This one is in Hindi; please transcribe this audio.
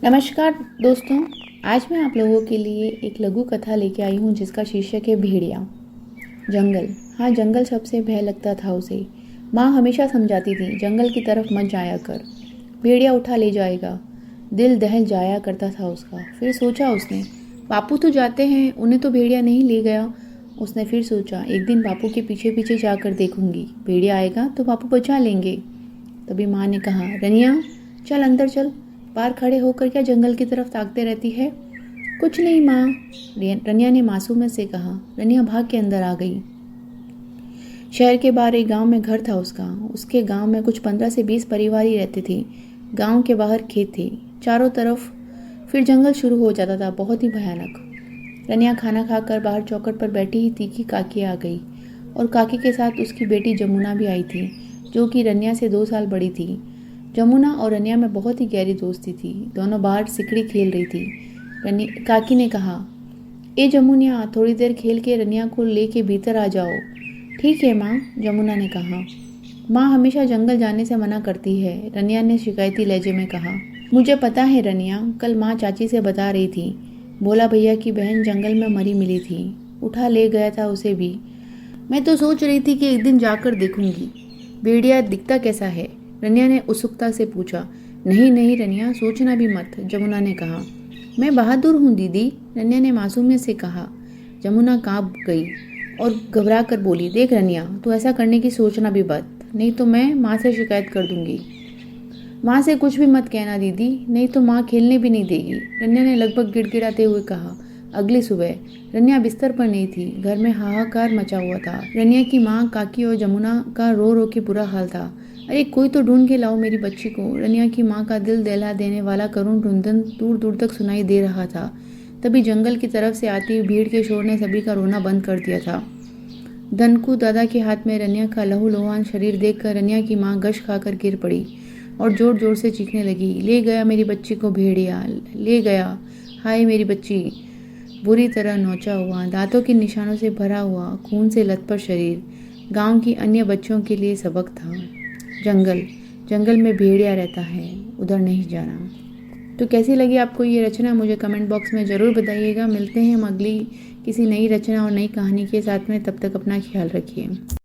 नमस्कार दोस्तों। आज मैं आप लोगों के लिए एक लघु कथा लेके आई हूँ जिसका शीर्षक है भेड़िया। जंगल। हाँ, जंगल शब्द से भय लगता था उसे। माँ हमेशा समझाती थी, जंगल की तरफ मत जाया कर, भेड़िया उठा ले जाएगा। दिल दहल जाया करता था उसका। फिर सोचा उसने, बापू तो जाते हैं, उन्हें तो भेड़िया नहीं ले गया। उसने फिर सोचा, एक दिन बापू के पीछे पीछे जाकर देखूंगी, भेड़िया आएगा तो बापू बचा लेंगे। तभी माँ ने कहा, रनिया चल अंदर चल, बाहर खड़े होकर क्या जंगल की तरफ ताकते रहती है। कुछ नहीं माँ, रनिया ने मासूमियत से कहा। रनिया भाग के अंदर आ गई। शहर के बाहर एक गांव में घर था उसका। उसके गांव में कुछ 15 से 20 परिवार ही रहते थे। गांव के बाहर खेत थे चारों तरफ, फिर जंगल शुरू हो जाता था, बहुत ही भयानक। रनिया खाना खाकर बाहर चौखट पर बैठी ही थी कि काकी आ गई, और काकी के साथ उसकी बेटी जमुना भी आई थी, जो कि रनिया से 2 साल बड़ी थी। जमुना और रनिया में बहुत ही गहरी दोस्ती थी। दोनों बाहर सिकड़ी खेल रही थी। काकी ने कहा, ए जमुनिया, थोड़ी देर खेल के रनिया को लेके भीतर आ जाओ। ठीक है माँ, जमुना ने कहा। माँ हमेशा जंगल जाने से मना करती है, रनिया ने शिकायती लहजे में कहा। मुझे पता है रनिया, कल माँ चाची से बता रही थी, भोला भैया की बहन जंगल में मरी मिली थी, उठा ले गया था उसे भी। मैं तो सोच रही थी कि एक दिन जाकर देखूंगी, भेड़िया दिखता कैसा है। रनिया ने उत्सुकता से पूछा। नहीं नहीं रनिया, सोचना भी मत, जमुना ने कहा। मैं बहादुर हूँ दीदी, रनिया ने मासूमियत से कहा। जमुना कांप गई और घबरा कर बोली, देख रनिया, तू ऐसा करने की सोचना भी मत, नहीं तो मैं माँ से शिकायत कर दूंगी। माँ से कुछ भी मत कहना दीदी, नहीं तो माँ खेलने भी नहीं देगी, रनिया ने लगभग गिड़गिड़ाते हुए कहा। अगली सुबह रनिया बिस्तर पर नहीं थी। घर में हाहाकार मचा हुआ था। रनिया की माँ, काकी और जमुना का रो रो के बुरा हाल था। अरे कोई तो ढूंढ के लाओ मेरी बच्ची को। रनिया की माँ का दिल दहला देने वाला करुण रुंदन दूर दूर तक सुनाई दे रहा था। तभी जंगल की तरफ से आती हुई भीड़ के शोर ने सभी का रोना बंद कर दिया था। धनकू दादा के हाथ में रनिया का लहूलुहान शरीर देखकर रनिया की माँ गश खाकर गिर पड़ी और जोर जोर से चीखने लगी, ले गया मेरी बच्ची को भेड़िया, ले गया, हाय मेरी बच्ची। बुरी तरह नोचा हुआ, दांतों के निशानों से भरा हुआ, खून से लथपथ शरीर गांव की अन्य बच्चों के लिए सबक था। जंगल, जंगल में भेड़िया रहता है, उधर नहीं जाना। तो कैसी लगी आपको ये रचना, मुझे कमेंट बॉक्स में ज़रूर बताइएगा। मिलते हैं हम अगली किसी नई रचना और नई कहानी के साथ में, तब तक अपना ख्याल रखिए।